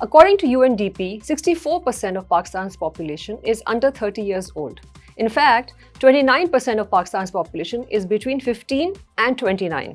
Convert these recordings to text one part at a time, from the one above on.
According to UNDP, 64% of Pakistan's population is under 30 years old. In fact, 29% of Pakistan's population is between 15 and 29.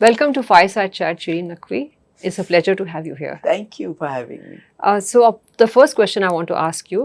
Welcome to Fireside Chat, Shireen Naqvi. It's a pleasure to have you here. Thank you for having me. So the first question I want to ask you,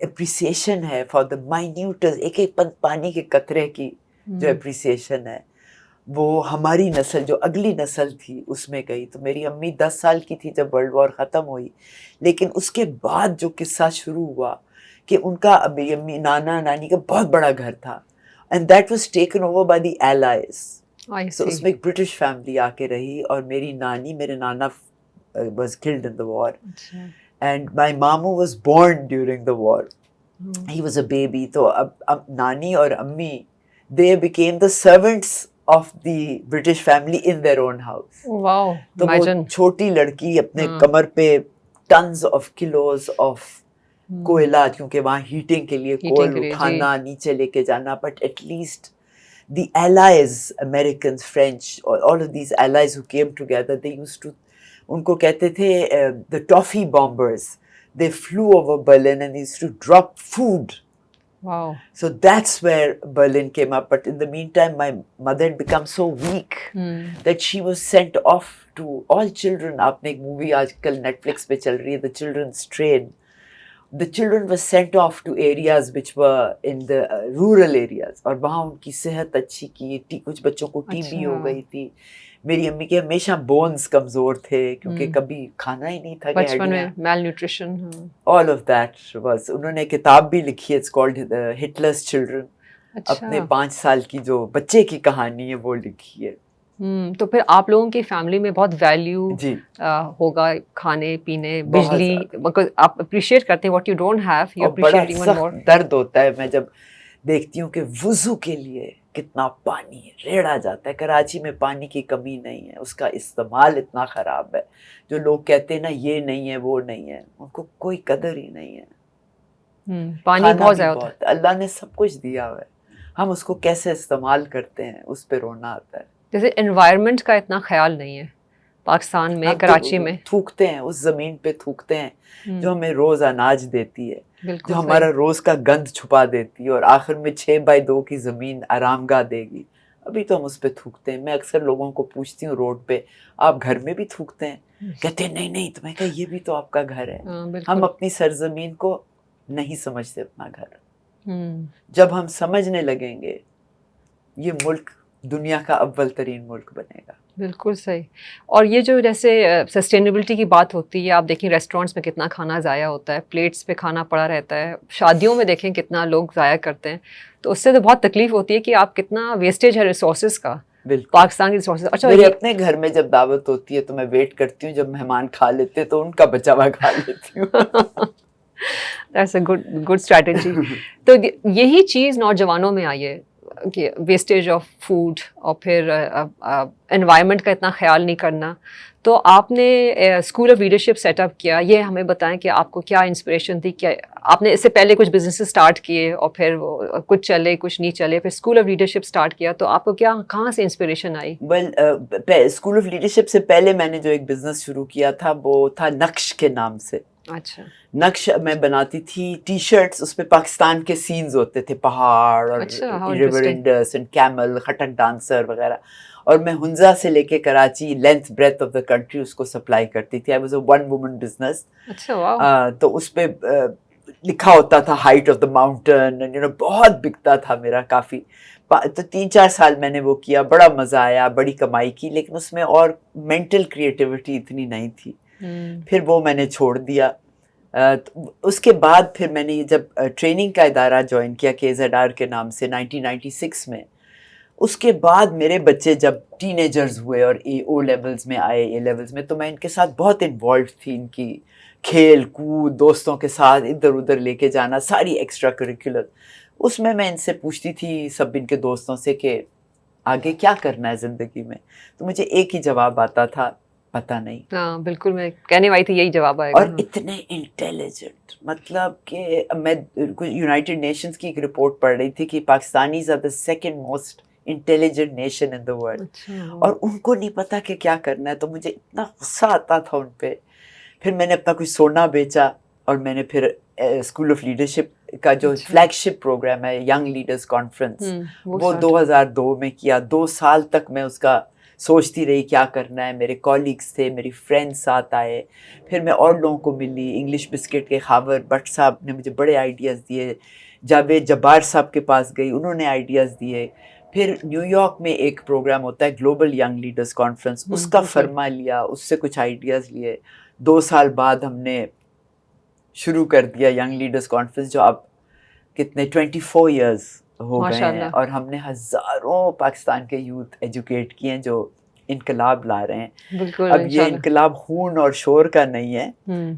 appreciation ہے for the minute ایک ایک پانی کے قطرے کی جو appreciation ہے وہ ہماری نسل جو اگلی نسل تھی اس میں گئی. تو میری امی 10 سال کی تھی جب ورلڈ وار ختم ہوئی, لیکن اس کے بعد جو قصہ شروع ہوا کہ ان کا میری امی نانا نانی کا بہت بڑا گھر تھا, and that was taken over by the allies. تو اس میں ایک برٹش فیملی آ کے رہی, اور میری نانی, میرے نانا was killed in the war, and my مامو was born during the war, he was a baby. تو اب نانی اور امی they became the servants of the British family in their own house. Wow, تو وہ چھوٹی لڑکی اپنے کمر پہ tons of kilos of کوئلہ, کیونکہ وہاں ہیٹنگ کے لیے کول اٹھانا, نیچے لے کے جانا. But at least the allies, Americans, French, all of these allies who came together, they used to, ان کو کہتے تھے the toffee bombers. They flew over Berlin and they used to drop food. Wow. So that's where Berlin came up. But in the meantime, my mother had become so weak that she was sent off to all children. Aapne ek movie aajkal Netflix pe chal rahi hai, The Children's Train. The children were sent off to areas which were in the rural areas. اور وہاں ان کی صحت اچھی کی, کچھ بچوں کو T B ہو گئی تھی. میری امی کے ہمیشہ بونز کمزور تھے کیونکہ کبھی کھانا ہی نہیں تھا, بچپن میں malnutrition. All of that was. انہوں نے کتاب بھی لکھی ہے, اٹس کالڈ ہٹلرز چلڈرن. اپنے 5 سال کی جو بچے کی کہانی ہے وہ لکھی ہے. تو پھر آپ لوگوں کی فیملی میں بہت ویلیو ہوگا کھانے پینے, بجلی, آپ اپریشیٹ کرتے ہیں what you don't have, you appreciate even more. درد ہوتا ہے میں جب دیکھتی ہوں کہ وضو کے لیے کتنا پانی ریڑا جاتا ہے. کراچی میں پانی کی کمی نہیں ہے, اس کا استعمال اتنا خراب ہے. جو لوگ کہتے ہیں نا یہ نہیں ہے وہ نہیں ہے, ان کو کوئی قدر ہی نہیں ہے. پانی بہت زیادہ, اللہ نے سب کچھ دیا ہوا ہے, ہم اس کو کیسے استعمال کرتے ہیں اس پہ رونا آتا ہے. جیسے انوائرمنٹ کا اتنا خیال نہیں ہے پاکستان میں, کراچی میں تھوکتے ہیں اس زمین پہ, تھوکتے ہیں جو ہمیں روز اناج دیتی ہے, بالکل جو ہمارا روز کا گند چھپا دیتی ہے, اور آخر میں 6x2 کی زمین آرام گاہ دے گی. ابھی تو ہم اس پہ تھوکتے ہیں. میں اکثر لوگوں کو پوچھتی ہوں روڈ پہ, آپ گھر میں بھی تھوکتے ہیں؟ کہتے ہیں نہیں نہیں. تو میں کہا یہ بھی تو آپ کا گھر ہے. ہم اپنی سرزمین کو نہیں سمجھتے اپنا گھر. جب ہم سمجھنے لگیں گے یہ ملک دنیا کا اول ترین ملک بنے گا. بالکل صحیح. اور یہ جو جیسے سسٹینیبلٹی کی بات ہوتی ہے, آپ دیکھیں ریسٹورینٹس میں کتنا کھانا ضائع ہوتا ہے, پلیٹس پہ کھانا پڑا رہتا ہے, شادیوں میں دیکھیں کتنا لوگ ضائع کرتے ہیں. تو اس سے تو بہت تکلیف ہوتی ہے کہ آپ کتنا ویسٹیج ہے ریسورسز کا, پاکستان کی ریسورسز. اچھا, میرے اپنے گھر میں جب دعوت ہوتی ہے تو میں ویٹ کرتی ہوں جب مہمان کھا لیتے تو ان کا بچا ہوا کھا لیتی ہوں. That's a good strategy. تو یہی چیز نوجوانوں میں آئی ہے کہ ویسٹیج آف فوڈ, اور پھر انوائرمنٹ کا اتنا خیال نہیں کرنا. تو آپ نے school of leadership set up کیا, یہ ہمیں بتائیں کہ آپ کو کیا انسپریشن تھی, کیا آپ نے اس سے پہلے کچھ بزنس اسٹارٹ کیے اور پھر کچھ چلے کچھ نہیں چلے, پھر اسکول آف لیڈرشپ اسٹارٹ کیا, تو آپ کو کہاں سے انسپریشن آئی؟ ویل اسکول آف لیڈرشپ سے پہلے میں نے جو ایک بزنس شروع کیا تھا وہ تھا نقش کے نام سے. اچھا. نقش میں بناتی تھی ٹی شرٹس, اس پہ پاکستان کے سینز ہوتے تھے, پہاڑ اور river Indus and camel, Khattak dancer وغیرہ, اور میں ہنزا سے لے کے Karachi length breadth of the country اس کو سپلائی کرتی تھی. I was a one woman business. تو اس پہ لکھا ہوتا تھا ہائٹ آف دا ماؤنٹین, بہت بکتا تھا میرا کافی. تو 3-4 سال میں نے وہ کیا, بڑا مزہ آیا, بڑی کمائی کی, لیکن اس میں اور مینٹل کریٹیوٹی اتنی نہیں تھی. پھر وہ میں نے چھوڑ دیا. اس کے بعد پھر میں نے جب ٹریننگ کا ادارہ جوائن کیا KZR کے نام سے 1996 میں, اس کے بعد میرے بچے جب ٹین ایجرز ہوئے اور او لیولز میں آئے, اے لیولز میں, تو میں ان کے ساتھ بہت انوالوڈ تھی. ان کی کھیل کود, دوستوں کے ساتھ ادھر ادھر لے کے جانا, ساری ایکسٹرا کریکولر. اس میں ان سے پوچھتی تھی سب ان کے دوستوں سے کہ آگے کیا کرنا ہے زندگی میں, تو مجھے ایک ہی جواب آتا تھا, پتہ نہیں. ہاں بالکل, میں کہنے والی تھی یہی جواب آئے گا. اور اتنے انٹیلیجنٹ, مطلب کہ میں یونائٹڈ نیشنز کی ایک رپورٹ پڑھ رہی تھی کہ Pakistanis are the second most intelligent nation in the world, اور ان کو نہیں پتا کہ کیا کرنا ہے. تو مجھے اتنا غصہ آتا تھا ان پہ. پھر میں نے اپنا کچھ سونا بیچا, اور میں نے پھر اسکول آف لیڈرشپ کا جو فلیگ شپ پروگرام ہے ینگ لیڈرز کانفرنس, وہ 2002 میں کیا. 2 سال تک میں اس کا سوچتی رہی کیا کرنا ہے. میرے کالیگس تھے, میری فرینڈس ساتھ آئے, پھر میں اور لوگوں کو ملی. انگلش بسکٹ کے خاور بٹ صاحب نے مجھے بڑے آئیڈیاز دیے, جاوید جبار صاحب کے پاس گئی, انہوں نے آئیڈیاز دیے. پھر نیو یارک میں ایک پروگرام ہوتا ہے گلوبل ینگ لیڈرز کانفرنس, اس کا فرما لیا, اس سے کچھ آئیڈیاز لیے. 2 سال بعد ہم نے شروع کر دیا ینگ لیڈرز کانفرنس, جو اب کتنے 24 ایئرز ہو گئے ہیں, اور ہم نے ہزاروں پاکستان کے یوتھ ایجوکیٹ کیے ہیں جو انقلاب لا رہے ہیں. اب یہ انقلاب خون اور شور کا نہیں ہے,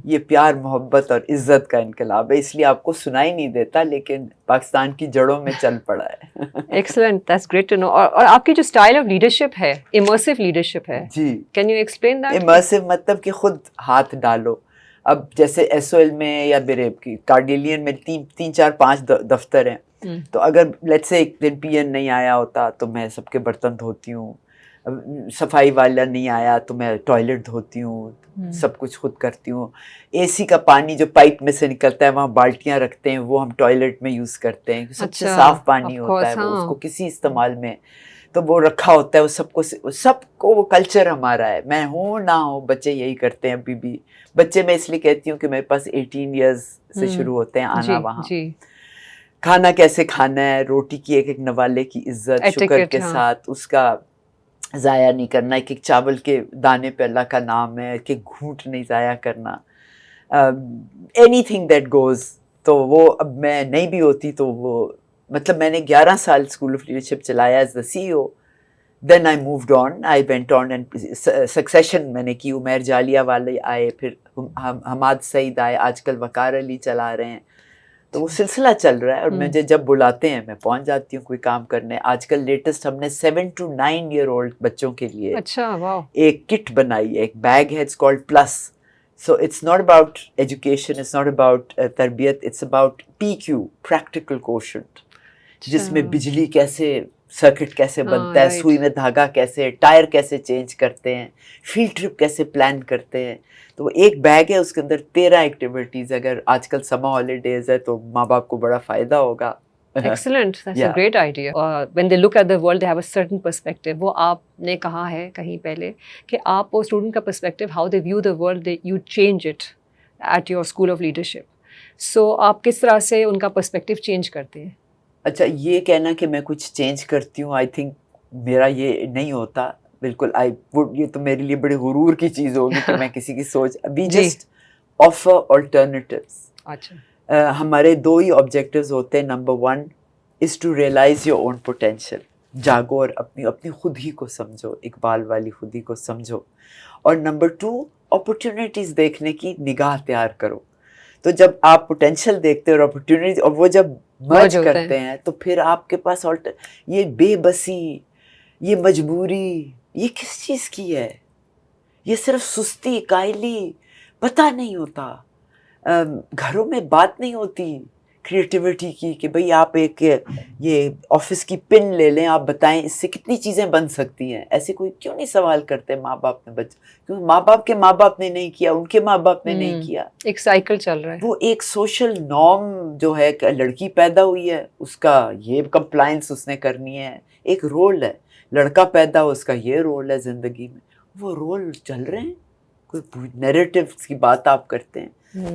یہ پیار محبت اور عزت کا انقلاب ہے, اس لیے آپ کو سنائی نہیں دیتا لیکن پاکستان کی جڑوں میں چل پڑا ہے. Excellent, that's great to know. اور آپ کی جو اسٹائل آف لیڈرشپ ہے, امرسو لیڈرشپ ہے, جی, کین یو ایکسپلین دیٹ؟ امرسو مطلب کہ خود ہاتھ ڈالو. اب جیسے ایس او ایل میں یا میرے کارڈیلین میں 3-4-5 دفتر ہیں, تو اگر لیٹس سے ایک دن پی این نہیں آیا ہوتا تو میں سب کے برتن دھوتی ہوں, صفائی والا نہیں آیا تو میں ٹوائلٹ دھوتی ہوں, سب کچھ خود کرتی ہوں. اے سی کا پانی جو پائپ میں سے نکلتا ہے وہاں بالٹیاں رکھتے ہیں, وہ ہم ٹوائلٹ میں یوز کرتے ہیں, سب سے صاف پانی ہوتا ہے وہ, اس کو کسی استعمال میں تو وہ رکھا ہوتا ہے, وہ سب کو وہ کلچر ہمارا ہے. میں ہوں نہ ہوں بچے یہی کرتے ہیں ابھی بھی. بچے میں اس لیے کہتی ہوں کہ میرے پاس 18 ایئرز سے شروع ہوتے ہیں آنا وہاں. کھانا کیسے کھانا ہے, روٹی کی ایک ایک نوالے کی عزت شکر کے ساتھ, اس کا ضائع نہیں کرنا, ایک ایک چاول کے دانے پہ اللہ کا نام ہے, ایک ایک گھونٹ نہیں ضائع کرنا, اینی تھنگ دیٹ گوز. تو وہ اب میں نہیں بھی ہوتی تو وہ مطلب میں نے 11 سال اسکول آف لیڈرشپ چلایا as the C O. Then I moved on, I went on and succession میں نے کی. عمیر جالیہ والے آئے, پھر حماد سعید آئے, آج کل وقار علی چلا رہے ہیں. تو وہ سلسلہ چل رہا ہے, اور مجھے جب بلاتے ہیں میں پہنچ جاتی ہوں کوئی کام کرنے. آج کل لیٹسٹ ہم نے 7 to 9 year old بچوں کے لیے ایک کٹ بنائی ہے, ایک بیگ ہے, it's called plus. So it's not about education, it's not about تربیت, it's about PQ, practical quotient, جس میں بجلی کیسے, سرکٹ کیسے بنتا ہے, سوئی میں دھاگا کیسے, ٹائر کیسے چینج کرتے ہیں, فیلڈ ٹرپ کیسے پلان کرتے ہیں. تو وہ ایک بیگ ہے, اس کے اندر 13 ایکٹیویٹیز. اگر آج کل سمر ہالیڈیز ہے تو ماں باپ کو بڑا فائدہ ہوگا. Excellent, that's a great idea. When they look at the world, they have a certain perspective. وہ آپ نے کہا ہے کہیں پہلے کہ آپ وہ اسٹوڈنٹ کا perspective, how they view the world, you change it at your school of leadership. So آپ کس طرح سے ان کا perspective change کرتے ہیں؟ اچھا, یہ کہنا کہ میں کچھ چینج کرتی ہوں, آئی تھنک میرا یہ نہیں ہوتا بالکل. یہ تو میرے لیے بڑے غرور کی چیز ہوگی کہ میں کسی کی سوچ, ابھی جسٹ آفر آلٹرنیٹیوز. اچھا, ہمارے 2 ہی آبجیکٹیوز ہوتے ہیں. Number 1 is to realize your own potential. جاگو اور اپنی خود ہی کو سمجھو, اقبال والی خود ہی کو سمجھو. اور نمبر 2 اپرچونیٹیز دیکھنے کی نگاہ تیار کرو. تو جب آپ پوٹینشیل دیکھتے ہیں اور اپرچونیٹیز, اور وہ جب مرج کرتے ہیں تو پھر آپ کے پاس یہ بے بسی, یہ مجبوری, یہ کس چیز کی ہے؟ یہ صرف سستی, کائلی, پتہ نہیں ہوتا. گھروں میں بات نہیں ہوتی کریٹیوٹی کی کہ بھئی آپ ایک یہ آفس کی پن لے لیں, آپ بتائیں اس سے کتنی چیزیں بن سکتی ہیں. ایسے کوئی کیوں نہیں سوال کرتے ماں باپ نے بچے, کیونکہ ماں باپ کے ماں باپ نے نہیں کیا, ان کے ماں باپ نے نہیں کیا. ایک سائیکل چل رہا ہے. وہ ایک سوشل نارم جو ہے کہ لڑکی پیدا ہوئی ہے اس کا یہ کمپلائنس اس نے کرنی ہے, ایک رول ہے. لڑکا پیدا ہو, اس کا یہ رول ہے زندگی میں. وہ رول چل رہے ہیں, کوئی نیریٹیوز کی بات آپ کرتے ہیں,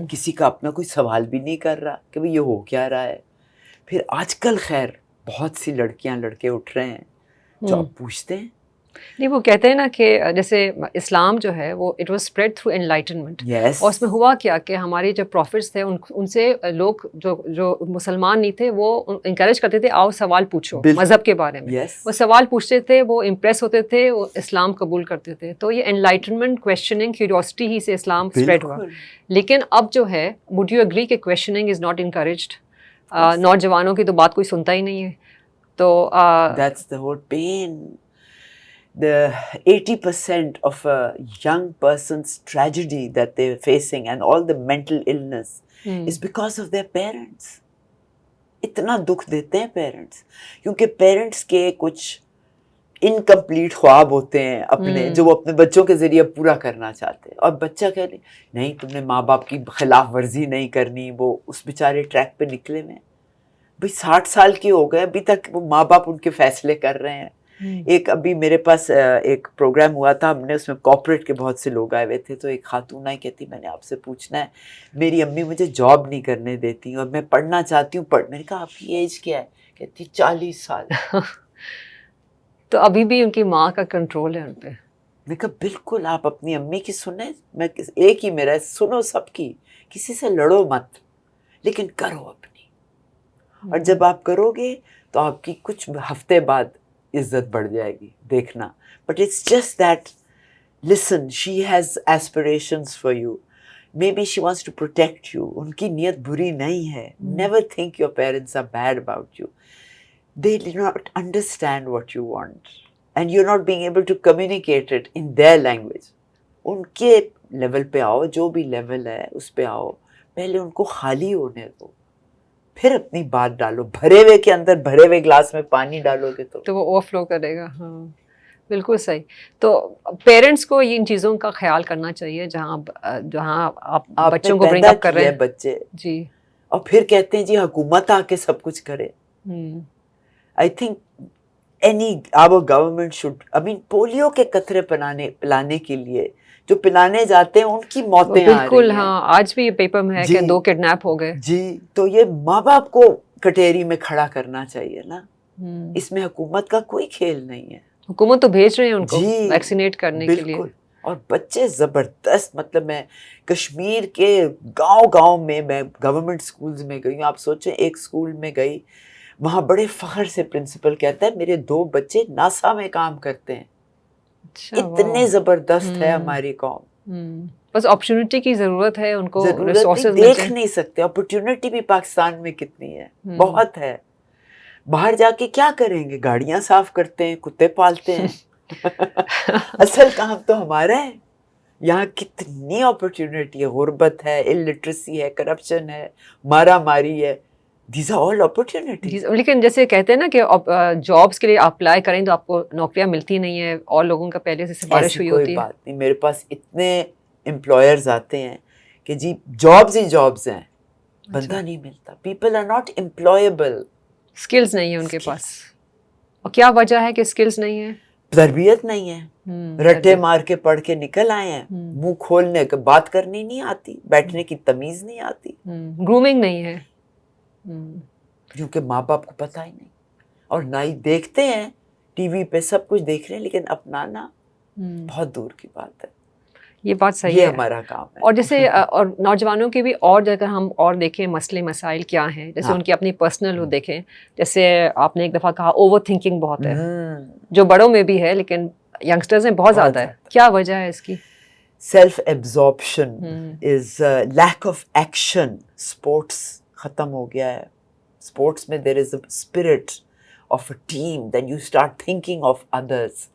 کسی کا اپنا کوئی سوال بھی نہیں کر رہا کہ بھئی یہ ہو کیا رہا ہے. پھر آج کل خیر بہت سی لڑکیاں لڑکے اٹھ رہے ہیں جو آپ پوچھتے ہیں. نہیں, وہ کہتے ہیں نا کہ جیسے اسلام جو ہے وہ it was spread through enlightenment. اور اس میں ہوا کیا کہ ہمارے جو پروفٹس تھے ان سے لوگ جو مسلمان نہیں تھے وہ انکریج کرتے تھے, آؤ سوال پوچھو مذہب کے بارے میں. وہ سوال پوچھتے تھے, وہ امپریس ہوتے تھے, وہ اسلام قبول کرتے تھے. تو یہ انلائٹنمنٹ, کویسچننگ, کیوریوسٹی ہی سے اسلام اسپریڈ ہوا. لیکن اب جو ہے, وڈ یو اگری کہ کویسچننگ از ناٹ انکریجڈ؟ نوجوانوں کی تو بات کوئی سنتا ہی نہیں ہے. تو that's the whole pain. The 80% of a young person's tragedy that they're facing and all the mental illness is because of their parents. اتنا دکھ دیتے ہیں پیرنٹس, کیونکہ پیرنٹس کے کچھ انکمپلیٹ خواب ہوتے ہیں اپنے, جو وہ اپنے بچوں کے ذریعے پورا کرنا چاہتے ہیں. اور بچہ کہہ لے نہیں تم نے ماں باپ کی خلاف ورزی نہیں کرنی, وہ اس بیچارے ٹریک پہ نکلے میں. بھئی 60 سال کے ہو گئے, ابھی تک وہ ماں باپ ان کے فیصلے کر رہے ہیں. ایک ابھی میرے پاس ایک پروگرام ہوا تھا، ہم نے اس میں کارپوریٹ کے بہت سے لوگ آئے ہوئے تھے، تو ایک خاتون آئی کہتی میں نے آپ سے پوچھنا ہے، میری امی مجھے جاب نہیں کرنے دیتی اور میں پڑھنا چاہتی ہوں، میں نے کہا آپ کی ایج کیا ہے؟ کہتی 40 سال. تو ابھی بھی ان کی ماں کا کنٹرول ہے ان پہ. میں کہا بالکل آپ اپنی امی کی سنیں، میں ایک ہی میرا سنو سب کی، کسی سے لڑو مت لیکن کرو اپنی، اور جب آپ کرو گے تو آپ کی کچھ ہفتے بعد عزت بڑھ جائے گی، دیکھنا. But it's just that listen, she has aspirations for you, maybe she wants to protect you, ان کی نیت بری نہیں ہے. Never think your parents are bad about you, they do not understand what you want and you're not being able to communicate it in their language. ان کے level پہ آؤ، جو بھی لیول ہے اس پہ آؤ، پہلے ان کو خالی ہونے دو، پھر اپنی بات ڈالو. بھرے ہوئے کے اندر بھرے ہوئے گلاس میں پانی ڈالو گے تو وہ اوور فلو کرے گا. ہاں بالکل صحیح. تو پیرنٹس کو ان چیزوں کا خیال کرنا چاہیے جہاں آپ بچوں کو برنگ اپ کر رہے ہیں بچے جی، اور پھر کہتے ہیں جی حکومت آ کے سب کچھ کرے. I think our government should, I mean polio کے قطرے پلانے کے لیے جو پلانے جاتے ہیں ان کی موتیں آ رہی ہیں. بالکل ہاں، آج بھی یہ پیپر میں ہے کہ 2 کڈنیپ ہو گئے. جی تو یہ ماں باپ کو کٹیری میں کھڑا کرنا چاہیے نا، اس میں حکومت کا کوئی کھیل نہیں ہے. حکومت تو بھیج رہے ہیں ان کو ویکسینیٹ کرنے کے لیے. بالکل. اور بچے زبردست، مطلب میں کشمیر کے گاؤں میں گورنمنٹ اسکولز میں گئی ہوں. آپ سوچیں ایک اسکول میں گئی، وہاں بڑے فخر سے پرنسپل کہتا ہے میرے 2 بچے ناسا میں کام کرتے ہیں. اتنے زبردست ہے ہماری قوم. بس اپرچونٹی کی ضرورت ہے ان کو، ریسورسز دیکھ نہیں سکتے. اپرچونٹی بھی پاکستان میں کتنی ہے، بہت ہے. باہر جا کے کیا کریں گے؟ گاڑیاں صاف کرتے ہیں، کتے پالتے ہیں. اصل کام تو ہمارا ہے. یہاں کتنی اپرچونٹی ہے، غربت ہے، الٹریسی ہے، کرپشن ہے، مارا ماری ہے. These are all opportunities. لیکن جیسے کہتے ہیں نا کہ جابس کے لیے اپلائی کریں تو آپ کو نوکریاں ملتی نہیں ہیں، اور لوگوں کا پہلے سے سفارش ہوئی ہوتی ہے. کوئی بات نہیں، میرے پاس اتنے امپلائرز آتے ہیں کہ جی جابز ہی جابز ہیں، بندہ نہیں ملتا. People are not employable. Skills نہیں ہے ان کے پاس. اور کیا وجہ ہے کہ اسکلز نہیں ہے؟ تربیت نہیں ہے. رٹے مار کے پڑھ کے نکل آئے ہیں، منہ کھولنے کے بات کرنی نہیں آتی، بیٹھنے کی تمیز نہیں آتی. گرومنگ نہیں ہے، کیونکہ ماں باپ کو پتہ ہی نہیں، اور نہ ہی دیکھتے ہیں. ٹی وی پہ سب کچھ دیکھ رہے ہیں لیکن اپنانا بہت دور کی بات ہے. یہ بات صحیح ہے، یہ ہمارا کام ہے. اور جیسے اور نوجوانوں کے بھی، اور اگر ہم اور دیکھیں مسئلے مسائل کیا ہیں، جیسے ان کی اپنی پرسنل وہ دیکھیں. جیسے آپ نے ایک دفعہ کہا اوور تھنکنگ بہت ہے، جو بڑوں میں بھی ہے لیکن ینگسٹرز میں بہت زیادہ ہے. کیا وجہ ہے اس کی؟ Self absorption is lack of action. Sports ختم ہو گیا ہے. اسپورٹس میں there is a spirit of a team, then you start thinking of others.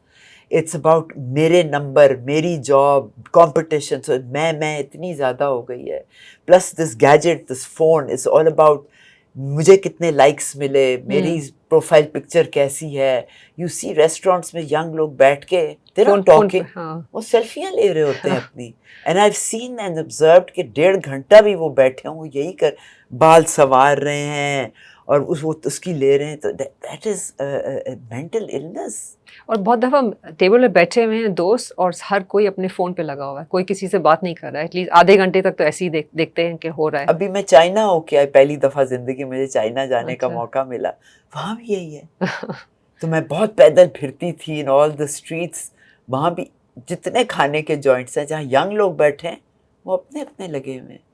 It's about میرے نمبر، میری جاب، کمپٹیشن. سو میں اتنی زیادہ ہو گئی ہے. Plus this gadget, this phone is all about مجھے کتنے لائکس ملے، میری پروفائل پکچر کیسی ہے. یو سی ریسٹورینٹس میں ینگ لوگ بیٹھ کے وہ سیلفیاں لے رہے ہوتے ہیں اپنی. And I seen and observed کہ 1.5 گھنٹہ بھی وہ بیٹھے ہوں، وہ یہی بال سنوار رہے ہیں اور وہ اس کی لے رہے ہیں. تو دیٹ از مینٹل النس. اور بہت دفعہ ٹیبل پہ بیٹھے ہوئے ہیں دوست، اور ہر کوئی اپنے فون پہ لگا ہوا ہے، کوئی کسی سے بات نہیں کر رہا ہے. ایٹ لیسٹ آدھے گھنٹے تک تو ایسے ہی دیکھتے ہیں کہ ہو رہا ہے. ابھی میں چائنا ہو کے آئی، پہلی دفعہ زندگی مجھے چائنا جانے کا موقع ملا. وہاں بھی یہی ہے. تو میں بہت پیدل پھرتی تھی ان آل دا اسٹریٹس. وہاں بھی جتنے کھانے کے جوائنٹس ہیں جہاں ینگ لوگ بیٹھے ہیں، وہ اپنے اپنے لگے ہوئے ہیں.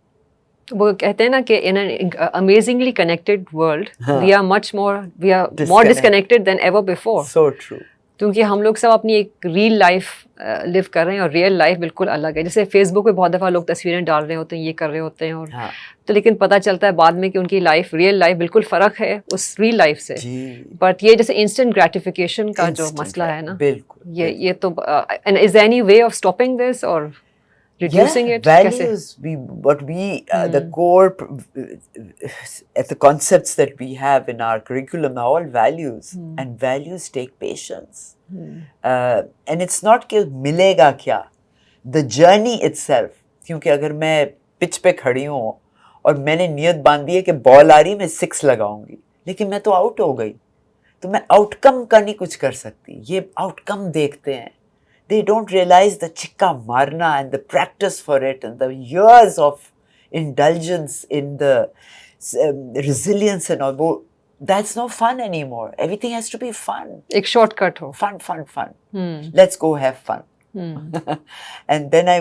وہ کہتے ہیں نا کہ in an amazingly connected world we are more disconnected than ever before. So true. کیونکہ ہم لوگ سب اپنی ایک ریئل لائف لیو کر رہے ہیں، اور ریئل لائف بالکل الگ ہے. جیسے فیس بک پہ بہت دفعہ لوگ تصویریں ڈال رہے ہوتے ہیں، یہ کر رہے ہوتے ہیں، اور تو لیکن پتہ چلتا ہے بعد میں کہ ان کی لائف، ریئل لائف بالکل فرق ہے اس ریئل لائف سے. بٹ یہ جیسے انسٹنٹ گریٹیفیکیشن کا جو مسئلہ ہے نا، یہ تو is any way of stopping this اور reducing it? Values, the core the concepts that we have in our curriculum are all values, and values take patience. And it's not کہ ملے گا کیا, the journey itself. کیونکہ اگر میں pitch پہ کھڑی ہوں اور میں نے نیت باندھی ہے کہ بال آ رہی میں 6 لگاؤں گی، لیکن میں تو آؤٹ ہو گئی، تو میں آؤٹ کم کا نہیں کچھ کر سکتی. یہ آؤٹ کم دیکھتے ہیں. They don't realize the chikka marna and the practice for it and the years of indulgence in the resilience and all. That's no fun anymore. Everything has to be fun. ایک shortcut ہو. Fun. Let's go have fun. And then I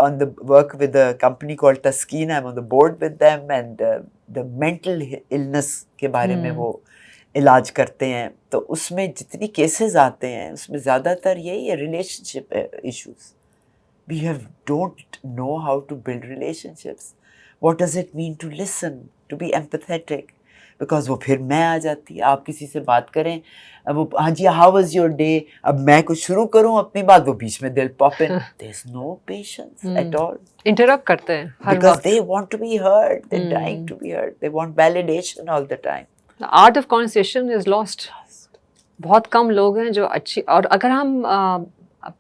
on the work with a company called Taskeen. I'm on the board with them, and the mental illness کے بارے میں وہ علاج کرتے ہیں. تو اس میں جتنی کیسز آتے ہیں اس میں زیادہ تر یہی ہے relationship issues. We have don't know how to build relationships. What does it mean to listen, to be empathetic. Because وہ پھر میں آ جاتی ہے. آپ کسی سے بات کریں, وہ ہاں جی ہاؤ واز یور ڈے, اب میں کچھ شروع کروں اپنی بات, وہ بیچ میں دل pop in. There is no patience at all. Interrupt کرتے ہیں ہر بیکاز وقت. They want to be heard, they dying to be heard, they want validation all the time. The art of conversation is lost. بہت کم لوگ ہیں جو اچھی, اور اگر ہم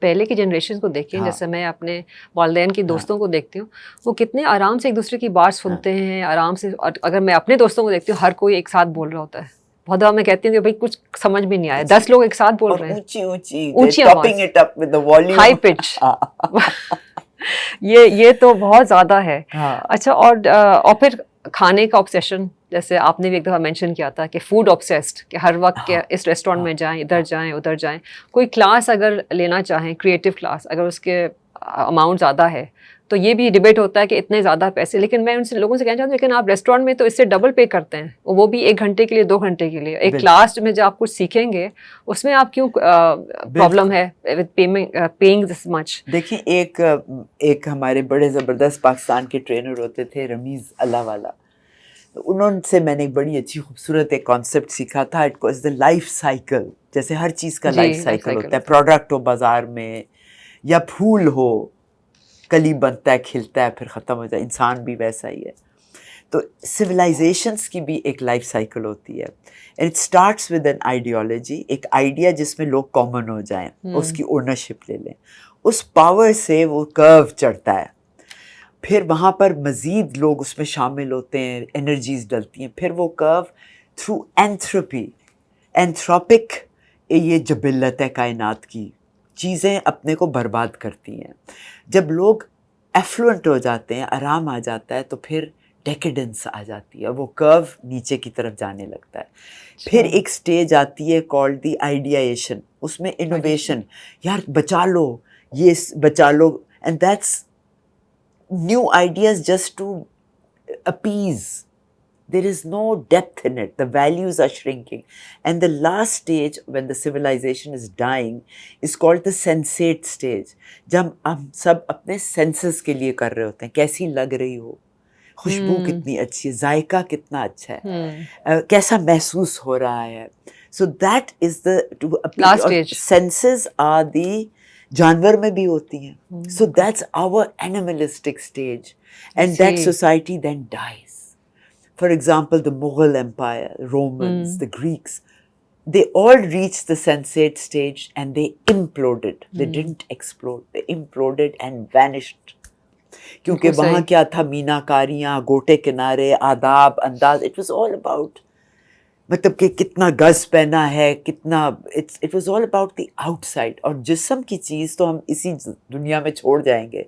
پہلے کی جنریشن کو دیکھیں, جیسے میں اپنے والدین کی دوستوں کو دیکھتی ہوں, وہ کتنے آرام سے ایک دوسرے کی بات سنتے ہیں آرام سے. اور اگر میں اپنے دوستوں کو دیکھتی ہوں, ہر کوئی ایک ساتھ بول رہا ہوتا ہے. بہت دفعہ میں کہتی ہوں کہ بھائی کچھ سمجھ بھی نہیں آیا, 10 لوگ ایک ساتھ بول رہے ہیں, اونچی آواز, ہائی پچ. یہ تو بہت زیادہ ہے. اچھا, اور پھر کھانے کا آبسیشن, جیسے آپ نے بھی ایک دفعہ مینشن کیا تھا کہ فوڈ آبسیسڈ, کہ ہر وقت کہ اس ریسٹورینٹ میں جائیں, ادھر جائیں ادھر جائیں. کوئی کلاس اگر لینا چاہیں, کریٹو کلاس, اگر اس کے اماؤنٹ زیادہ ہے تو یہ بھی ڈبیٹ ہوتا ہے کہ اتنے زیادہ پیسے. لیکن میں ان سے لوگوں سے کہنا چاہتی ہوں لیکن آپ ریسٹورینٹ میں تو اس سے ڈبل پے کرتے ہیں, وہ بھی 1 گھنٹے کے لیے 2 گھنٹے کے لیے. ایک کلاس میں جب آپ کچھ سیکھیں گے اس میں آپ کیوں پرابلم ہے وتھ پیئنگ دس مچ. دیکھیں ایک ہمارے بڑے زبردست پاکستان کے ٹرینر ہوتے تھے, رمیز اللہ والا. انہوں سے میں نے ایک بڑی اچھی خوبصورت ایک کانسیپٹ سیکھا تھا. It was the life cycle. جیسے ہر چیز کا لائف سائیکل ہوتا ہے, پروڈکٹ ہو بازار میں یا پھول ہو, کلی بنتا ہے, کھلتا ہے, پھر ختم ہو جائے. انسان بھی ویسا ہی ہے. تو سویلائزیشنس کی بھی ایک لائف سائیکل ہوتی ہے. And it starts with an ideology, ایک آئیڈیا جس میں لوگ کامن ہو جائیں, اس کی اونرشپ لے لیں. اس پاور سے وہ کرو چڑھتا ہے. پھر وہاں پر مزید لوگ اس میں شامل ہوتے ہیں, انرجیز ڈلتی ہیں. پھر وہ کرو تھرو اینتھروپی, اینتھروپک یہ جبلت ہے کائنات کی, چیزیں اپنے کو برباد کرتی ہیں. جب لوگ ایفلوئنٹ ہو جاتے ہیں, آرام آ جاتا ہے, تو پھر ڈیکیڈنس آ جاتی ہے, وہ کرو نیچے کی طرف جانے لگتا ہے. پھر ایک سٹیج آتی ہے کالڈ دی آئیڈیایشن, اس میں انوویشن, یار بچا لو, یہ بچا لو, and that's new ideas just to appease. There is no depth in it. The values are shrinking. And the last stage when the civilization is dying is called the sensate stage. جب ہم سب اپنے senses کے لیے کر رہے ہوتے ہیں, کیسی لگ رہی ہو, خوشبو کتنی اچھی ہے, ذائقہ کتنا اچھا ہے, کیسا محسوس ہو رہا ہے. So that is the last stage. Senses are the جانور میں بھی ہوتی ہیں. So that's our animalistic stage, and that society then dies. For example, the Mughal Empire, Romans, the Greeks, they all reached the sensate stage and they imploded. They didn't explode, they imploded and vanished. کیونکہ وہاں کیا تھا, مینا کاریاں, گوٹے کنارے, آداب, انداز. It was all about مطلب کہ کتنا گز پہنا ہے, کتنا, it was all about the out side. اور جسم کی چیز تو ہم اسی دنیا میں چھوڑ جائیں گے.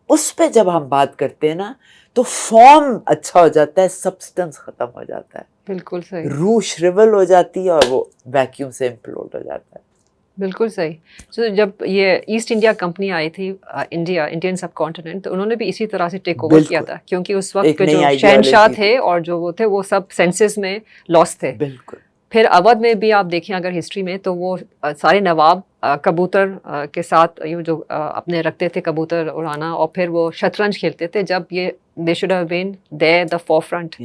اس پہ جب ہم بات کرتے ہیں نا تو فارم اچھا ہو جاتا ہے, سبسٹنس ختم ہو جاتا ہے. بالکل صحیح. روح شریول ہو جاتی ہے اور وہ ویکیوم سے امپلوڈ ہو جاتا ہے. بالکل صحیح. تو جب یہ ایسٹ انڈیا کمپنی آئی تھی انڈین سب کانٹیننٹ, تو انہوں نے بھی اسی طرح سے ٹیک اوور کیا تھا, کیونکہ اس وقت کے جو شہنشاہ تھے اور جو وہ تھے وہ سب سینسس میں لاس تھے. بالکل. پھر اودھ میں بھی آپ دیکھیں اگر ہسٹری میں, تو وہ سارے نواب کبوتر کے ساتھ جو اپنے رکھتے تھے کبوتر اڑانا, اور پھر وہ شطرنج کھیلتے تھے. جب یہ they should have been there the forefront,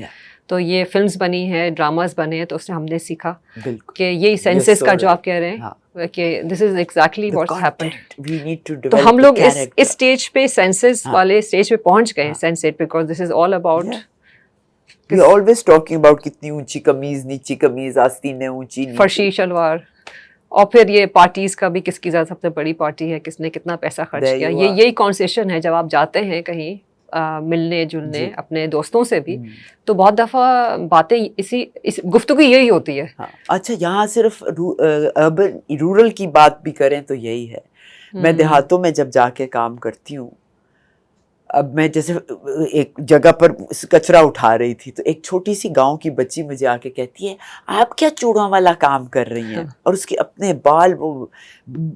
تو یہ فلمز بنی ہیں, ڈراماز بنے ہیں, تو اس سے ہم نے سیکھا کہ یہی سینسس کا جو آپ کہہ رہے ہیں کہ this is exactly what's happened. تو ہم لوگ اس اسٹیج پہ سینسس والے اسٹیج پہ پہنچ گئے ہیں, سینسیٹ, because this is all about. We are always talking about کتنی اونچی قمیض, نیچی قمیض, آستینیں اونچی, فرشی شلوار. اور پھر یہ پارٹیز کا بھی, کس کی سب سے بڑی پارٹی ہے, کس نے کتنا پیسہ خرچ کیا, یہی کانورسیشن ہے. جب آپ جاتے ہیں کہیں ملنے جلنے اپنے دوستوں سے بھی تو بہت دفعہ باتیں اس گفتگو یہی ہوتی ہے. اچھا یہاں صرف اربن رورل کی بات بھی کریں تو یہی ہے. میں دیہاتوں میں جب جا کے کام کرتی ہوں, اب میں جیسے ایک جگہ پر کچرا اٹھا رہی تھی تو ایک چھوٹی سی گاؤں کی بچی مجھے آ کے کہتی ہے آپ کیا چوڑوں والا کام کر رہی ہیں, اور اس کے اپنے بال وہ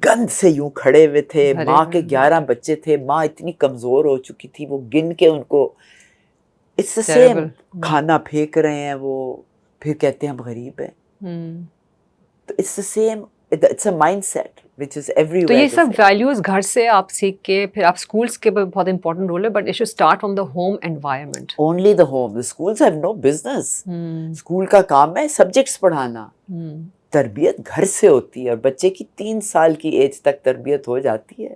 گند سے یوں کھڑے ہوئے تھے. ماں کے 11 بچے تھے, ماں اتنی کمزور ہو چکی تھی, وہ گن کے ان کو اٹس سیم کھانا پھینک رہے ہیں وہ, پھر کہتے ہیں ہم غریب ہیں. تو it's same, it's a mindset which is everywhere. تو یہ سب ویلیوز گھر سے آپ سیکھ کے پھر آپ اسکولس کے بہت امپورٹنٹ رول ہے, but it should start from the home environment. Only the home. The schools have no business. School کا کام ہے سبجیکٹس پڑھانا. تربیت گھر سے ہوتی ہے, اور بچے کی 3 سال کی ایج تک تربیت ہو جاتی ہے.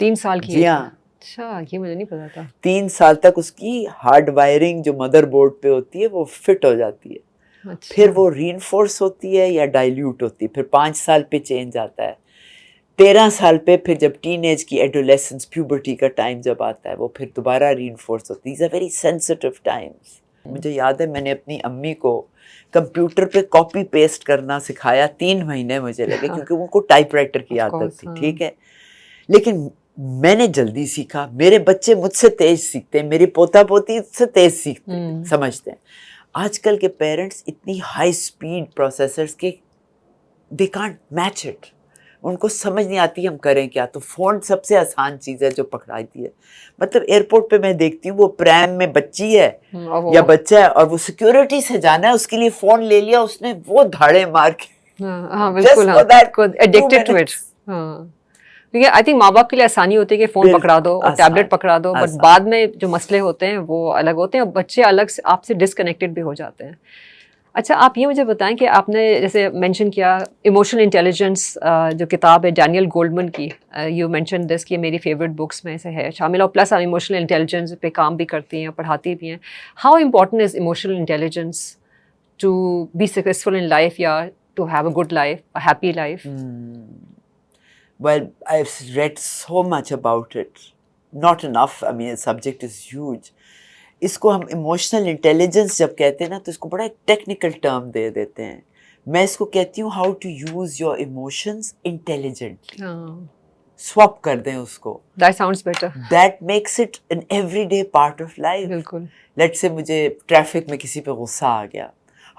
3 سال کی؟ جی ہاں. اچھا, یہ مجھے نہیں پتا تھا. 3 سال تک اس کی ہارڈ وائرنگ جو مدر بورڈ پہ ہوتی ہے وہ فٹ ہو جاتی ہے. پھر وہ ری انفورس ہوتی ہے یا ڈائلیوٹ ہوتی ہے, پھر 5 سال پہ چینج آتا ہے. 13 سال پہ پھر جب ٹین ایج کی ایڈولیسنس پیوبرٹی کا ٹائم جب آتا ہے وہ پھر دوبارہ ری انفورس ہوتی ہے. These are very sensitive times. مجھے یاد ہے میں نے اپنی امی کو کمپیوٹر پہ کاپی پیسٹ کرنا سکھایا, 3 مہینے مجھے لگے کیونکہ ان کو ٹائپ رائٹر کی عادت تھی. ٹھیک ہے, لیکن میں نے جلدی سیکھا. میرے بچے مجھ سے تیز سیکھتے ہیں, میری پوتا پوتی سے تیز سیکھتے ہیں, سمجھتے ہیں. آج کل کے پیرنٹس اتنی ہائی اسپیڈ پروسیسرز کے دے کانٹ میچ اٹ. ان کو سمجھ نہیں آتی ہم کریں کیا. تو فون سب سے آسان چیز ہے جو پکڑاتی ہے. مطلب ایئرپورٹ پہ میں دیکھتی ہوں وہ پریم میں بچی ہے یا بچہ ہے اور وہ سیکیورٹی سے جانا ہے, اس کے لیے فون لے لیا اس نے, وہ دھاڑے مار کے ایڈکٹڈ ٹو اٹ. کیونکہ آئی تھنک ماں باپ کے لیے آسانی ہوتی ہے کہ فون پکڑا دو اور ٹیبلٹ پکڑا دو, بٹ بعد میں جو مسئلے ہوتے ہیں وہ الگ ہوتے ہیں اور بچے الگ سے آپ سے ڈسکنیکٹڈ بھی ہو جاتے ہیں. اچھا آپ یہ مجھے بتائیں کہ آپ نے جیسے مینشن کیا ایموشنل انٹیلیجنس, جو کتاب ہے ڈینیل گولڈمن کی, یو مینشن دس کہ میری فیوریٹ بکس میں سے ہے شامل, اور پلس آپ ایموشنل انٹیلیجنس پہ کام بھی کرتی ہیں, پڑھاتی بھی ہیں. How important is emotional intelligence to be successful in life یا to have a good life, a happy life? Well, I've read so much about it. Not enough. I mean, the subject is huge. اس کو ہم emotional intelligence جب کہتے ہیں نا تو اس کو بڑا ایک ٹیکنیکل ٹرم دے دیتے ہیں. میں اس کو کہتی ہوں how to use your emotions intelligently. Swap کر دیں اس کو. That sounds better. That makes it an everyday part of life. بالکل. Let's say مجھے ٹریفک میں کسی پہ غصہ آ گیا.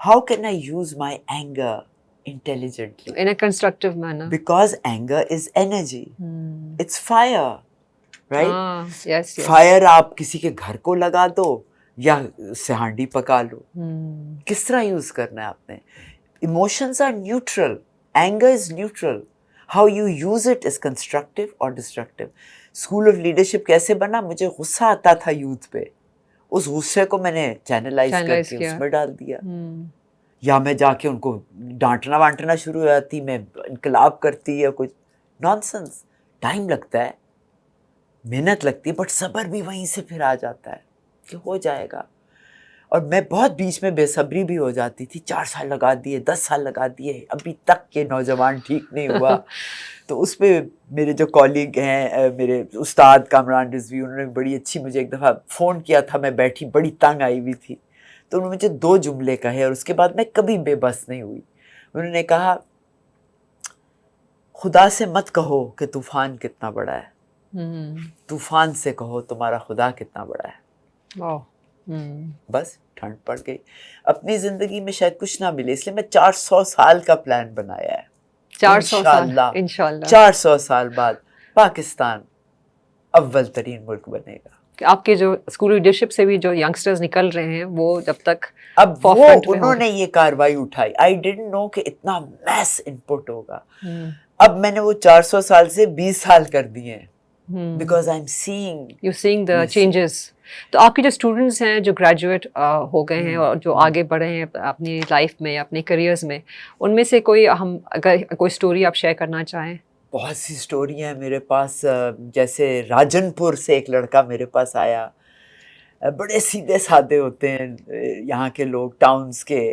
How can I use my anger intelligently? In a constructive manner. Because anger is energy. It's fire. Right? Yes. Fire آپ کسی کے گھر کو لگا دو یا سہانڈی پکا لو, کس طرح یوز کرنا ہے آپ نے. Emotions are neutral. Anger is neutral. How you use it is constructive or destructive. School of Leadership کیسے بنا؟ مجھے غصہ آتا تھا یوتھ پہ, اس غصے کو میں نے چینلائز کر کے اس میں ڈال دیا. یا میں جا کے ان کو ڈانٹنا وانٹنا شروع ہو جاتی, میں انقلاب کرتی یا کچھ نانسنس. ٹائم لگتا ہے, محنت لگتی ہے, بٹ صبر بھی وہیں سے پھر آ جاتا ہے کہ ہو جائے گا. اور میں بہت بیچ میں بے صبری بھی ہو جاتی تھی, 4 سال لگا دیے, 10 سال لگا دیے, ابھی تک یہ نوجوان ٹھیک نہیں ہوا. تو اس پہ میرے جو کالیگ ہیں, میرے استاد کامران رضوی, انہوں نے بڑی اچھی مجھے ایک دفعہ فون کیا تھا, میں بیٹھی بڑی تنگ آئی ہوئی تھی, تو انہوں نے مجھے 2 جملے کہے اور اس کے بعد میں کبھی بے بس نہیں ہوئی. انہوں نے کہا خدا سے مت کہو کہ طوفان کتنا بڑا ہے, طوفان سے کہو تمہارا خدا کتنا بڑا ہے. بس ٹھنڈ پڑ گئی. اپنی زندگی میں شاید کچھ نہ ملے, اس لیے میں 400 سال کا پلان بنایا ہے. 400 سال بعد پاکستان اول ترین ملک بنے گا. آپ کے جو اسکول لیڈرشپ سے بھی جو ینگسٹرز نکل رہے ہیں وہ جب تک اب وہ انہوں نے یہ کاروائی اٹھائی, آئی ڈیڈنٹ نو کہ اتنا میس انپٹ ہوگا. اب میں نے وہ 400 سال سے 20 سال کر دیے ہیں. Because I'm seeing the changes. تو آپ کے جو اسٹوڈنٹس ہیں جو گریجویٹ ہو گئے ہیں اور جو آگے بڑھے ہیں اپنی لائف میں اپنے کریئرز میں, ان میں سے کوئی اگر کوئی اسٹوری آپ شیئر کرنا چاہیں؟ بہت سی اسٹوری ہیں میرے پاس. جیسے راجن پور سے ایک لڑکا میرے پاس آیا, بڑے سیدھے سادے ہوتے ہیں یہاں کے لوگ, ٹاؤنس کے.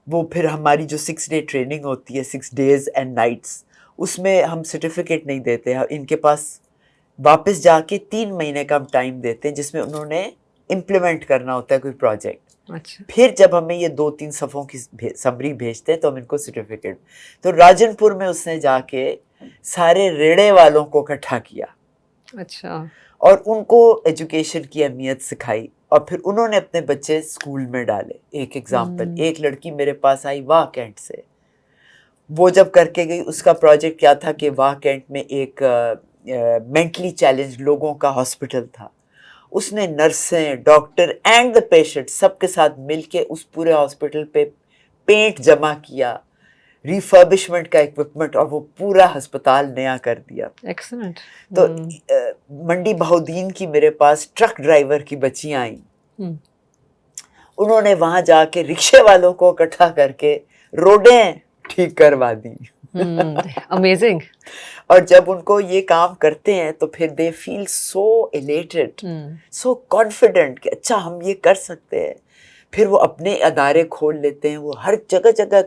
وہ پھر ہماری جو 6 day ٹریننگ ہوتی ہے, 6 days and nights, اس میں ہم سرٹیفکیٹ نہیں دیتے. ان کے پاس واپس جا کے 3 مہینے کا ہم ٹائم دیتے ہیں جس میں انہوں نے امپلیمنٹ کرنا ہوتا ہے کوئی پروجیکٹ. اچھا. پھر جب ہمیں یہ 2-3 صفحوں کی سمری بھیجتے ہیں تو ہم ان کو سرٹیفکیٹ. تو راجن پور میں اس نے جا کے سارے ریڑے والوں کو اکٹھا کیا. اچھا. اور ان کو ایجوکیشن کی اہمیت سکھائی اور پھر انہوں نے اپنے بچے اسکول میں ڈالے. ایک ایگزامپل, ایک لڑکی میرے پاس آئی واہ کینٹ سے. وہ جب کر کے گئی, اس کا پروجیکٹ کیا تھا کہ واہ کینٹ میں ایک مینٹلی چیلنج لوگوں کا ہاسپٹل تھا. اس نے نرسیں, ڈاکٹر اینڈ دا پیشنٹ سب کے ساتھ مل کے اس پورے ہاسپٹل پہ پینٹ جمع کیا, ریفربشمنٹ کا اکوپمنٹ, اور وہ پورا ہسپتال نیا کر دیا. ایکسلنٹ. تو منڈی بہودین کی میرے پاس ٹرک ڈرائیور کی بچیاں آئیں. انہوں نے وہاں جا کے رکشے والوں کو اکٹھا کر کے روڈیں ٹھیک کروا دی. امیزنگ. اور جب ان کو یہ کام کرتے ہیں تو پھر دے فیل سو ایلیٹڈ, سو کانفیڈنٹ کہ اچھا ہم یہ کر سکتے ہیں. پھر وہ اپنے ادارے کھول لیتے ہیں. وہ ہر جگہ جگہ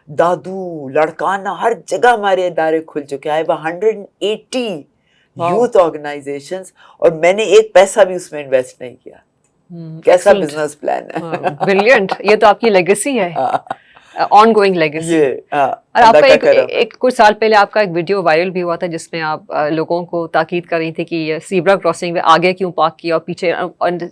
دادو, لڑکانہ, ہر جگہ ہمارے ادارے کھل چکے ہیں. 180 یوتھ آرگنائزیشنز, اور میں نے ایک پیسہ بھی اس میں انویسٹ نہیں کیا. کیسا بزنس پلان ہے. بریلینٹ. یہ تو آپ کی لیگیسی ہے, آن گوئنگ لیگیسی. اور آپ کا ایک کچھ سال پہلے آپ کا ایک ویڈیو وائرل بھی ہوا تھا جس میں آپ لوگوں کو تاکید کر رہی تھی کہ یہ زیبرا کراسنگ میں آگے کیوں پارک کیا اور پیچھے,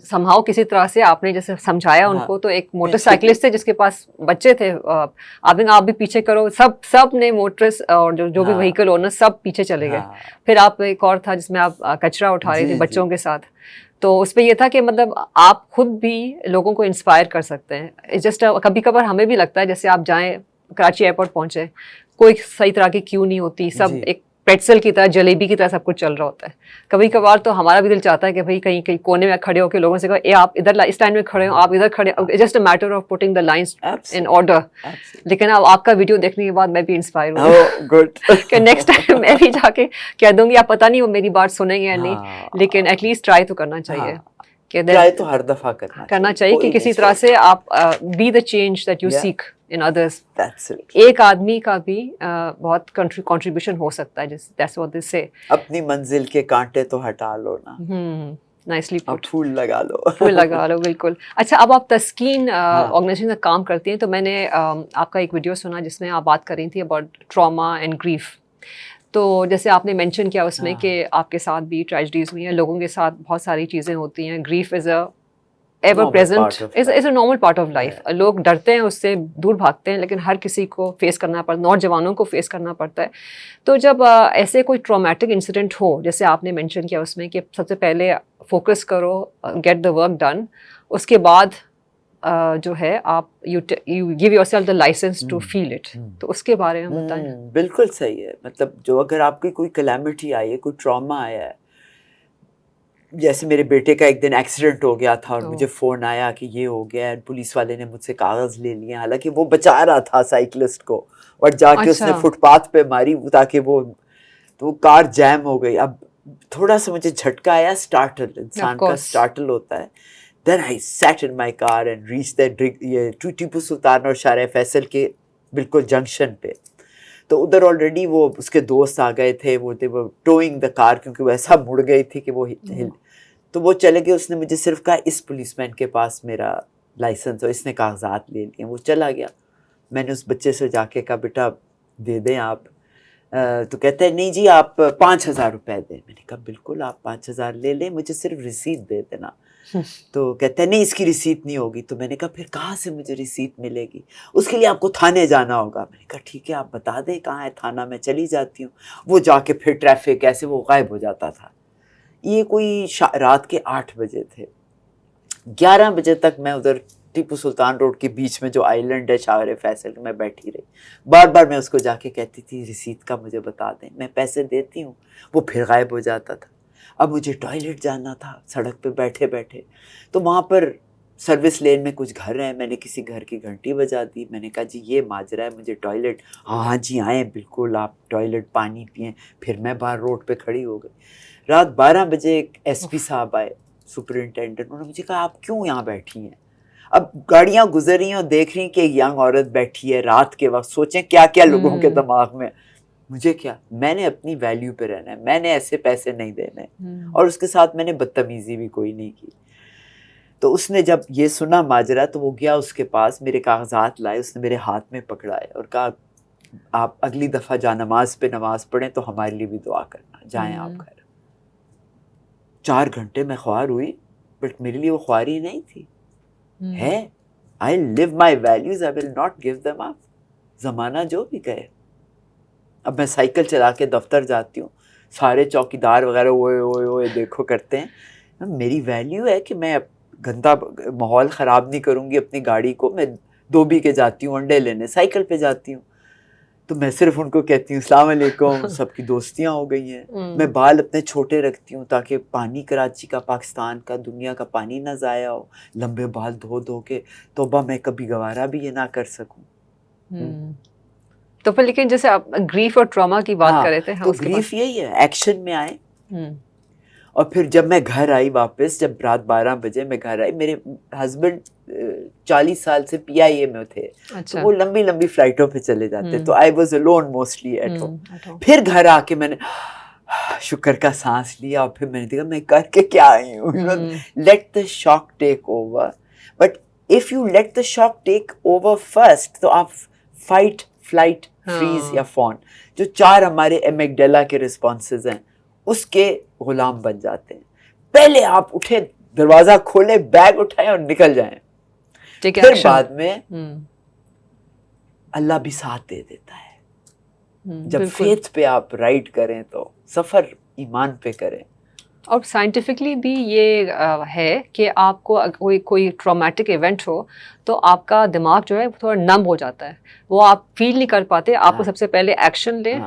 سمہاؤ کسی طرح سے آپ نے جیسے سمجھایا ان کو. تو ایک موٹر سائیکلسٹ تھے جس کے پاس بچے تھے, آپ نے آپ بھی پیچھے کرو, سب نے موٹرسٹ اور جو بھی وہیکل اونر سب پیچھے چلے گئے. پھر آپ ایک اور تھا جس میں آپ کچرا اٹھا رہے تھے بچوں کے ساتھ. تو اس پہ یہ تھا کہ مطلب آپ خود بھی لوگوں کو انسپائر کر سکتے ہیں. جسٹ کبھی کبھار ہمیں بھی لگتا ہے جیسے آپ جائیں کراچی ایئرپورٹ پہنچے, کوئی صحیح طرح کی کیوں نہیں ہوتی, سب ایک پریٹزل کی طرح, جلیبی کی طرح سب کچھ چل رہا ہوتا ہے. کبھی کبھار تو ہمارا بھی دل چاہتا ہے کہ بھائی کہیں کونے میں کھڑے ہو کے لوگوں سے کہو اے آپ ادھر اس لائن میں کھڑے ہو, آپ ادھر کھڑے, just a matter of putting the lines in order. لیکن اب آپ کا ویڈیو دیکھنے کے بعد میں بھی انسپائر ہوں کہ نیکسٹ ٹائم میں بھی جا کے کہہ دوں گی. آپ پتہ نہیں وہ میری بات سنیں گے یا نہیں, لیکن ایٹ لیسٹ ٹرائی تو کرنا چاہیے. ٹرائی تو ہر دفعہ کرنا چاہیے کہ کسی طرح سے آپ be the change that you seek in others. ایک آدمی کا بھی بہت کنٹریبیوشن ہو سکتا ہے. That's what they say. اپنی منزل کے کانٹے تو ہٹا لو نا. نائسلی پٹ. پھول لگا لو. پھول لگا لو, بالکل. اچھا, اب آپ تسکین آرگنائزیشن میں کام کرتی ہیں, تو میں نے آپ کا ایک ویڈیو سنا جس میں آپ بات کر رہی تھی اباؤٹ ٹراما اینڈ گریف. تو جیسے آپ نے مینشن کیا اس میں کہ آپ کے ساتھ بھی ٹریجڈیز ہوئی ہیں, لوگوں کے ساتھ بہت ساری چیزیں ہوتی ہیں. Grief is a ever present, is a normal part of life. لوگ ڈرتے ہیں اس سے, دور بھاگتے ہیں, لیکن ہر کسی کو فیس کرنا پڑتا ہے, نوجوانوں کو فیس کرنا پڑتا ہے. تو جب ایسے کوئی ٹرامیٹک انسیڈنٹ ہو, جیسے آپ نے مینشن کیا اس میں کہ سب سے پہلے فوکس کرو, گیٹ دا ورک ڈن, اس کے بعد جو ہے آپ you give yourself the license to feel it. تو اس کے بارے میں بتائیں. بالکل صحیح ہے. مطلب جو اگر آپ کی کوئی کلیمٹی آئی ہے, کوئی ٹراما آیا ہے, جیسے میرے بیٹے کا ایک دن ایکسیڈنٹ ہو گیا تھا اور مجھے فون آیا کہ یہ ہو گیا ہے, پولیس والے نے مجھ سے کاغذ لے لیے, حالانکہ وہ بچا رہا تھا سائیکلسٹ کو, اور جا کے اس نے فٹ پاتھ پہ ماری تاکہ وہ کار جیم ہو گئی. اب تھوڑا سا مجھے جھٹکا آیا, اسٹارٹل, انسان کا اسٹارٹل ہوتا ہے. Then I sit in my car and reach یہ ٹیپو سلطان اور شارع فیصل کے بالکل جنکشن پہ. تو ادھر آلریڈی وہ اس کے دوست آ گئے تھے, وہ ٹوئنگ دا کار, کیونکہ وہ ایسا مڑ گئی تھی کہ وہ تو وہ چلے گئے. اس نے مجھے صرف کہا اس پولیس مین کے پاس میرا لائسنس اور اس نے کاغذات لے لیے. وہ چلا گیا. میں نے اس بچے سے جا کے کہا بیٹا دے دیں آپ. تو کہتے ہیں نہیں جی آپ 5,000 روپے دیں. میں نے کہا بالکل آپ 5,000 لے لیں, مجھے صرف رسید دے دینا. تو کہتے ہیں نہیں اس کی رسید نہیں ہوگی. تو میں نے کہا پھر کہاں سے مجھے رسید ملے گی؟ اس کے لیے آپ کو تھانے جانا ہوگا. میں نے کہا ٹھیک ہے آپ بتا دیں کہاں ہے تھانہ, میں چلی جاتی ہوں. وہ جا کے پھر ٹریفک ایسے وہ غائب ہو جاتا تھا. یہ کوئی رات کے 8 بجے تھے. 11 بجے تک میں ادھر ٹیپو سلطان روڈ کے بیچ میں جو آئی لینڈ ہے شارع فیصل میں بیٹھی رہی. بار بار میں اس کو جا کے کہتی تھی رسید کا مجھے بتا دیں, میں پیسے دیتی ہوں. وہ پھر غائب ہو جاتا تھا. اب مجھے ٹوائلٹ جانا تھا سڑک پہ بیٹھے بیٹھے. تو وہاں پر سروس لین میں کچھ گھر ہیں, میں نے کسی گھر کی گھنٹی بجا دی. میں نے کہا جی یہ ماجرا ہے, مجھے ٹوائلٹ. ہاں جی آئیں بالکل, آپ ٹوائلٹ پانی پئیں. پھر میں باہر روڈ پہ کھڑی ہو گئی. رات 12 بجے ایک ایس پی صاحب آئے, سپرنٹینڈنٹ. انہوں نے مجھے کہا آپ کیوں یہاں بیٹھی ہیں؟ اب گاڑیاں گزر رہی ہیں اور دیکھ رہی ہیں کہ ایک ینگ عورت بیٹھی ہے رات کے وقت. سوچیں کیا کیا لوگوں کے دماغ میں. مجھے کیا, میں نے اپنی ویلیو پہ رہنا ہے, میں نے ایسے پیسے نہیں دینے. اور اس کے ساتھ میں نے بدتمیزی بھی کوئی نہیں کی. تو اس نے جب یہ سنا ماجرا تو وہ گیا اس کے پاس, میرے کاغذات لائے, اس نے میرے ہاتھ میں پکڑائے اور کہا آپ اگلی دفعہ جا نماز پہ نماز پڑھیں تو ہمارے لیے بھی دعا کرنا, جائیں آپ گھر. 4 گھنٹے میں خوار ہوئی, بٹ میرے لیے وہ خواری نہیں تھی. ہے I live my values, I will not give them up. زمانہ جو بھی کہے. اب میں سائیکل چلا کے دفتر جاتی ہوں, سارے چوکیدار وغیرہ اوئے اوئے اوئے دیکھو کرتے ہیں. میری ویلیو ہے کہ میں گندا ماحول خراب نہیں کروں گی اپنی گاڑی کو. میں دھوبی کے جاتی ہوں انڈے لینے, سائیکل پہ جاتی ہوں. تو میں صرف ان کو کہتی ہوں السلام علیکم, سب کی دوستیاں ہو گئی ہیں. میں بال اپنے چھوٹے رکھتی ہوں تاکہ پانی کراچی کا, پاکستان کا, دنیا کا پانی نہ ضائع ہو. لمبے بال دھو دھو کے توبہ میں کبھی گوارا بھی یہ نہ کر سکوں. تو پھر لیکن جیسے آپ گریف اور ٹراما کی بات کر رہے تھے, تو گریف یہی ہے, ایکشن میں آئے. اور پھر جب میں گھر آئی واپس, جب رات 12 بجے میں گھر آئی, میرے ہسبینڈ 40 سال سے PIA میں تھے, تو وہ لمبی لمبی فلائٹوں پہ چلے جاتے, تو I was alone mostly at home. پھر گھر آ کے میں نے شکر کا سانس لیا, اور پھر میں نے دیکھا میں کر کے کیا آئی ہوں. Let the shock take over. But if you let the shock take our first, تو آپ فائٹ, فلائٹ, فریز یا فون, جو 4 ہمارے ایمیگڈیلا کے رسپانسز ہیں, اس کے غلام بن جاتے ہیں. پہلے آپ اٹھے, دروازہ کھولے, بیگ اٹھائیں اور نکل جائیں. پھر بعد میں اللہ بھی ساتھ دے دیتا ہے. جب فیتھ پہ آپ رائڈ کریں تو سفر ایمان پہ کریں. اور سائنٹیفکلی بھی یہ ہے کہ آپ کو کوئی ٹرامیٹک ایونٹ ہو تو آپ کا دماغ جو ہے تھوڑا نم ہو جاتا ہے, وہ آپ فیل نہیں کر پاتے. آپ کو سب سے پہلے ایکشن لیں,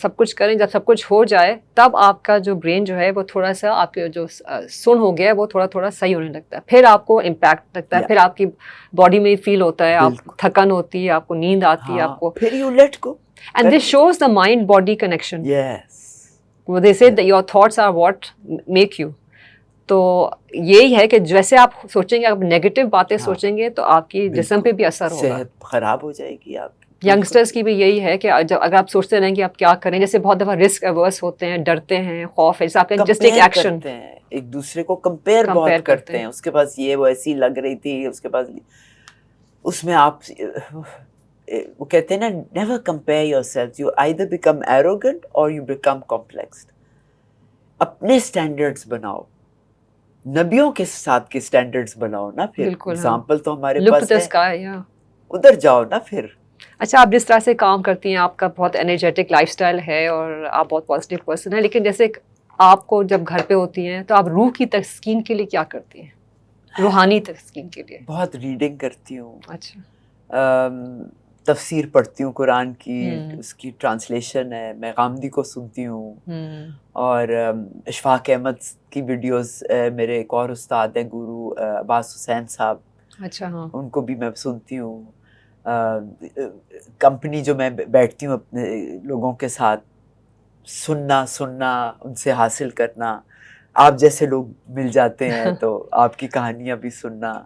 سب کچھ کریں. جب سب کچھ ہو جائے تب آپ کا جو برین جو ہے وہ تھوڑا سا, آپ کے جو سن ہو گیا ہے وہ تھوڑا تھوڑا صحیح ہونے لگتا ہے. پھر آپ کو امپیکٹ لگتا ہے, پھر آپ کی باڈی میں فیل ہوتا ہے, آپ تھکن ہوتی ہے, آپ کو نیند آتی ہے, آپ کو پھر you let go. And this shows the mind body connection. They say that your thoughts are what make you. تو یہی ہے کہ جیسے آپ سوچیں گے, آپ نیگیٹو باتیں سوچیں گے تو آپ کی جسم پہ بھی اثر ہوگا, صحت خراب ہو جائے گی. آپ ینگسٹرس کی بھی یہی ہے کہ اگر آپ سوچتے رہیں کہ آپ کیا کریں, جیسے بہت دفعہ رسک ایورس ہوتے ہیں, ڈرتے ہیں, خوف ہے, جیسے آپ کا جسٹ ایک ایکشن, ایک دوسرے کو کمپیئر بہت کرتے ہیں. اس کے پاس یہ وہ ایسی لگ رہی تھی, اس کے پاس, اس میں آپ وہ کہتے ہیں نا, never compare yourself, you either become arrogant or you become complexed. اپنے سٹینڈرڈز بناؤ, نبیوں کے ساتھ کے سٹینڈرڈز بناؤ نا. پھر ایگزامپل تو ہمارے پاس ہے, ادھر جاؤ نا. پھر اچھا, آپ جس طرح سے کام کرتی ہیں, آپ کا بہت انرجیٹک لائف اسٹائل ہے اور آپ بہت پازیٹیو پرسن ہیں, لیکن جیسے آپ کو جب گھر پہ ہوتی ہیں تو آپ روح کی تسکین کے لیے کیا کرتی ہیں, روحانی تسکین کے لیے؟ بہت ریڈنگ کرتی ہوں. اچھا. تفسیر پڑھتی ہوں قرآن کی, اس کی ٹرانسلیشن ہے. میں غامدی کو سنتی ہوں, اور اشفاق احمد کی ویڈیوز, میرے ایک اور استاد ہیں گورو عباس حسین صاحب, اچھا, ہاں, ان کو بھی میں سنتی ہوں. کمپنی جو میں بیٹھتی ہوں اپنے لوگوں کے ساتھ, سننا ان سے حاصل کرنا. آپ جیسے لوگ مل جاتے ہیں تو آپ کی کہانیاں بھی سننا.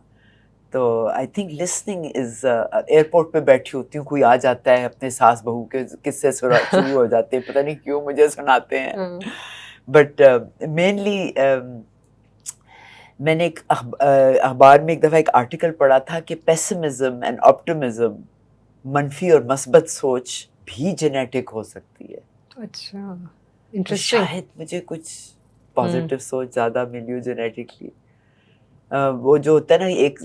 تو I think listening is, airport پہ بیٹھی ہوتی ہوں, کوئی آ جاتا ہے, اپنے ساس بہو کے قصے شروع ہو جاتے ہیں, پتہ نہیں کیوں مجھے سناتے ہیں. بٹ مینلی میں نے ایک اخبار میں ایک دفعہ ایک آرٹیکل پڑھا تھا کہ پیسمزم اینڈ آپٹمزم, منفی اور مثبت سوچ بھی جینیٹک ہو سکتی ہے. اچھا, شاید مجھے کچھ پازیٹیو سوچ زیادہ ملی ہو جینیٹکلی. وہ جو ہوتا ہے نا, ایک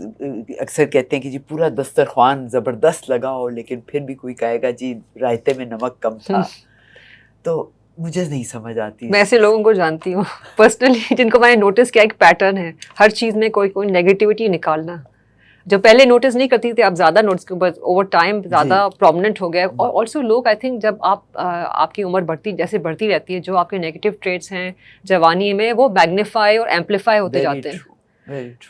اکثر کہتے ہیں کہ جی پورا دسترخوان زبردست لگا ہو, لیکن پھر بھی کوئی کہے گا جی رائتے میں نمک کم تھا. تو مجھے نہیں سمجھ آتی. میں ایسے لوگوں کو جانتی ہوں پرسنلی جن کو میں نے نوٹس کیا, ایک پیٹرن ہے ہر چیز میں کوئی نیگیٹیوٹی نکالنا. جو پہلے نوٹس نہیں کرتی تھی, آپ زیادہ نوٹس کے اوپر اوور ٹائم زیادہ پرومیننٹ ہو گیا. اور آلسو لوگ آئی تھنک جب آپ کی عمر بڑھتی رہتی ہے, جو آپ کے نیگیٹو ٹریٹس ہیں جوانی میں وہ میگنیفائی اور ایمپلیفائی ہوتے جاتے ہیں.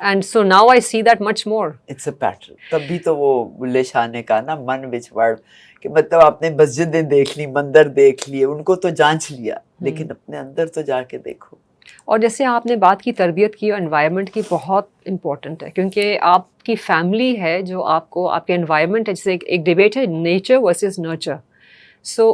And so now I see that much more. It's a pattern. تبھی تو وہ بلے شاہ نے کہا نا, من وچ ورڈ, کہ مطلب آپ نے مسجدیں دیکھ لی, مندر دیکھ لیے, ان کو تو جانچ لیا, لیکن اپنے اندر تو جا کے دیکھو. اور جیسے آپ نے بات کی تربیت کی, اور انوائرمنٹ کی, بہت امپورٹنٹ ہے, کیونکہ آپ کی فیملی ہے جو آپ کو, آپ کے انوائرمنٹ ہے, جیسے ایک ڈیبیٹ ہے nature versus nurture. So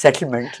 settlement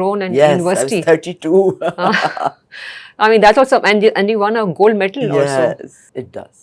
grown and Yes, I was university. 32. I mean that's also and you won a gold medal also. Yes, it does.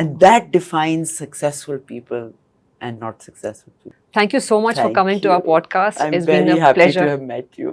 And that defines successful people and not successful people. Thank you so much for Thank coming to our you. podcast. I'm It's been very a happy pleasure. to have met you.